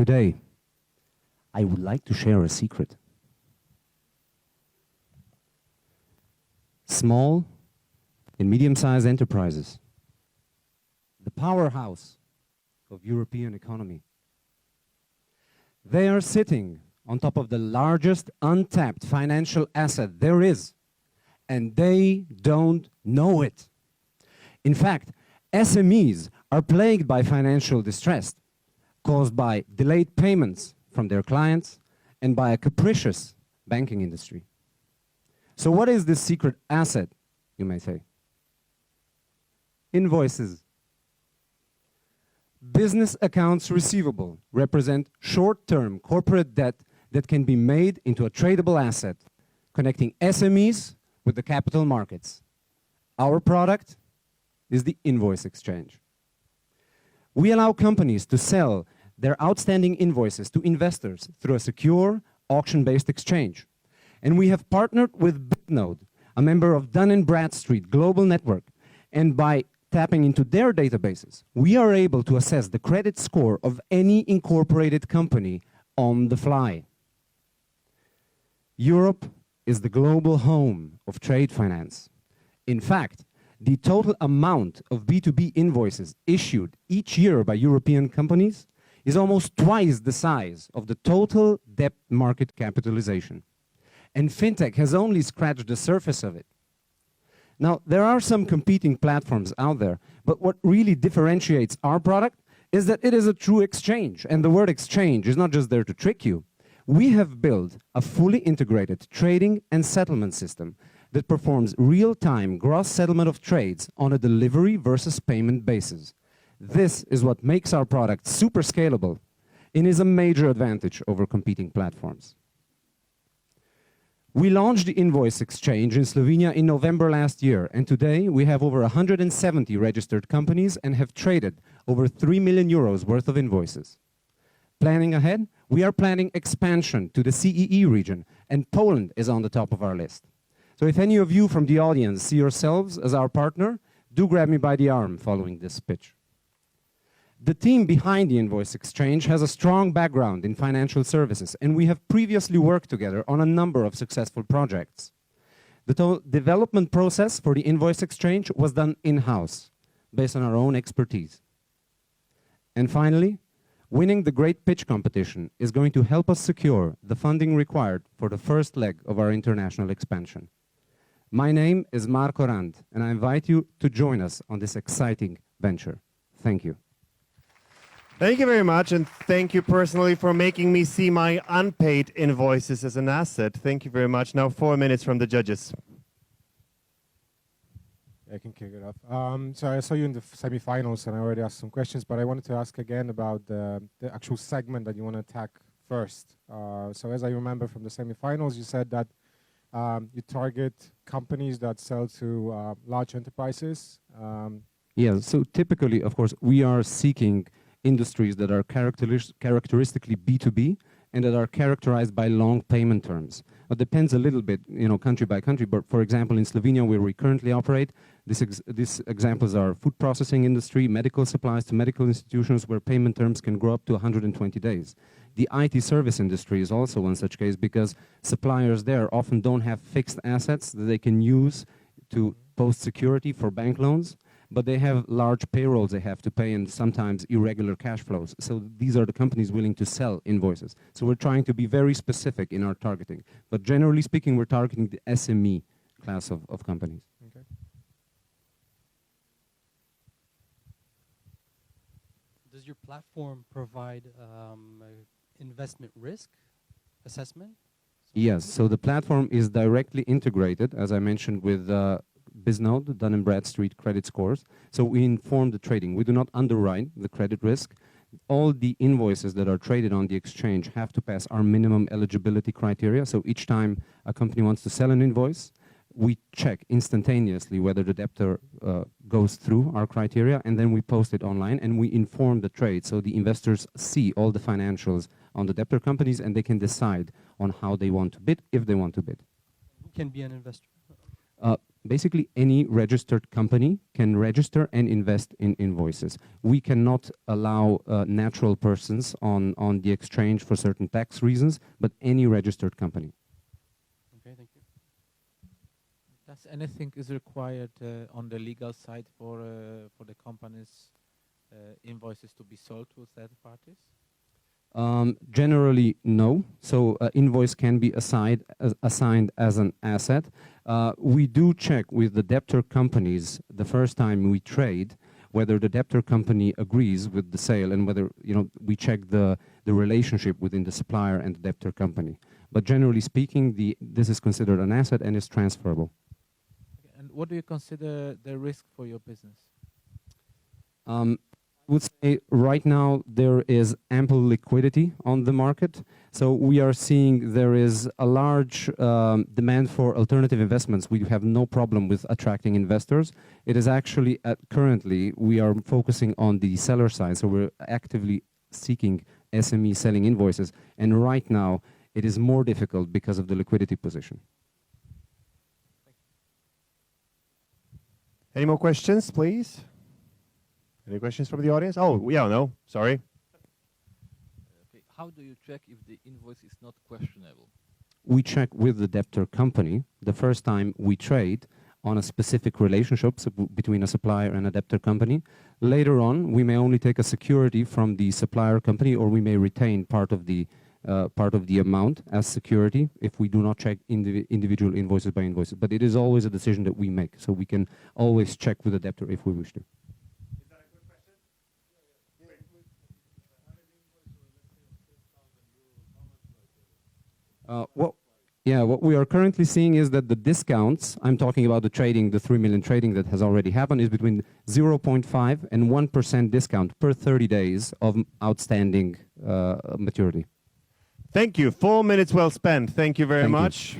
today, I would like to share a secret. Small and medium-sized enterprises, the powerhouse of European economy, they are sitting on top of the largest untapped financial asset there is, and they don't know it. In fact, SMEs are plagued by financial distress caused by delayed payments from their clients and by a capricious banking industry. So what is this secret asset, you may say? Invoices. Business accounts receivable represent short-term corporate debt that can be made into a tradable asset, connecting SMEs with the capital markets. Our product is the Invoice Exchange. We allow companies to sell their outstanding invoices to investors through a secure, auction-based exchange. And we have partnered with Bitnode, a member of Dun & Bradstreet Global Network, and by tapping into their databases, we are able to assess the credit score of any incorporated company on the fly. Europe is the global home of trade finance. In fact, the total amount of B2B invoices issued each year by European companies is almost twice the size of the total debt market capitalization. And fintech has only scratched the surface of it. Now, there are some competing platforms out there, but what really differentiates our product is that it is a true exchange. And the word exchange is not just there to trick you. We have built a fully integrated trading and settlement system that performs real-time gross settlement of trades on a delivery versus payment basis. This is what makes our product super scalable and is a major advantage over competing platforms. We launched the Invoice Exchange in Slovenia in November last year, and today we have over 170 registered companies and have traded over 3 million euros worth of invoices. Planning ahead, we are planning expansion to the CEE region, and Poland is on the top of our list. So if any of you from the audience see yourselves as our partner, do grab me by the arm following this pitch. The team behind the Invoice Exchange has a strong background in financial services, and we have previously worked together on a number of successful projects. The development process for the Invoice Exchange was done in-house, based on our own expertise. And finally, winning the Great Pitch competition is going to help us secure the funding required for the first leg of our international expansion. My name is Marko Rant, and I invite you to join us on this exciting venture. Thank you. Thank you very much, and thank you personally for making me see my unpaid invoices as an asset. Thank you very much. Now 4 minutes from the judges. I can kick it off. So I saw you in the semifinals, and I already asked some questions, but I wanted to ask again about the actual segment that you want to attack first. So as I remember from the semifinals, you said that you target companies that sell to large enterprises. Yeah, so typically, of course, we are seeking industries that are characteristically B2B and that are characterized by long payment terms. It depends a little bit, country by country, but for example, in Slovenia, where we currently operate, these examples are food processing industry, medical supplies to medical institutions where payment terms can grow up to 120 days. The IT service industry is also one such case because suppliers there often don't have fixed assets that they can use to post security for bank loans, but they have large payrolls they have to pay and sometimes irregular cash flows. So these are the companies willing to sell invoices. So we're trying to be very specific in our targeting. But generally speaking, we're targeting the SME class of companies. Okay. Does your platform provide investment risk assessment? Yes, so the platform is directly integrated, as I mentioned, with Bitnode, Dun & Bradstreet credit scores. So we inform the trading. We do not underwrite the credit risk. All the invoices that are traded on the exchange have to pass our minimum eligibility criteria. So each time a company wants to sell an invoice, we check instantaneously whether the debtor goes through our criteria, and then we post it online and we inform the trade. So the investors see all the financials on the debtor companies and they can decide on how they want to bid, if they want to bid. Who can be an investor? Basically, any registered company can register and invest in invoices. We cannot allow natural persons on the exchange for certain tax reasons, but any registered company. Okay, thank you. Does anything is required on the legal side for the company's invoices to be sold to third parties? Generally, no. So invoice can be assigned as an asset. We do check with the debtor companies the first time we trade whether the debtor company agrees with the sale and whether we check the relationship within the supplier and the debtor company. But generally speaking, this is considered an asset and is transferable. Okay. And what do you consider the risk for your business? I would say right now there is ample liquidity on the market. So we are seeing there is a large demand for alternative investments. We have no problem with attracting investors. It is actually currently we are focusing on the seller side. So we're actively seeking SME selling invoices. And right now it is more difficult because of the liquidity position. Any more questions, please? Any questions from the audience? Oh, yeah, no, sorry. Okay. How do you check if the invoice is not questionable? We check with the debtor company the first time we trade on a specific relationship between a supplier and a debtor company. Later on, we may only take a security from the supplier company, or we may retain part of the amount as security if we do not check individual invoices by invoices. But it is always a decision that we make, so we can always check with the debtor if we wish to. What we are currently seeing is that the discounts, I'm talking about the trading, the 3 million trading that has already happened, is between 0.5 and 1% discount per 30 days of outstanding maturity. Thank you. 4 minutes well spent. Thank you very much.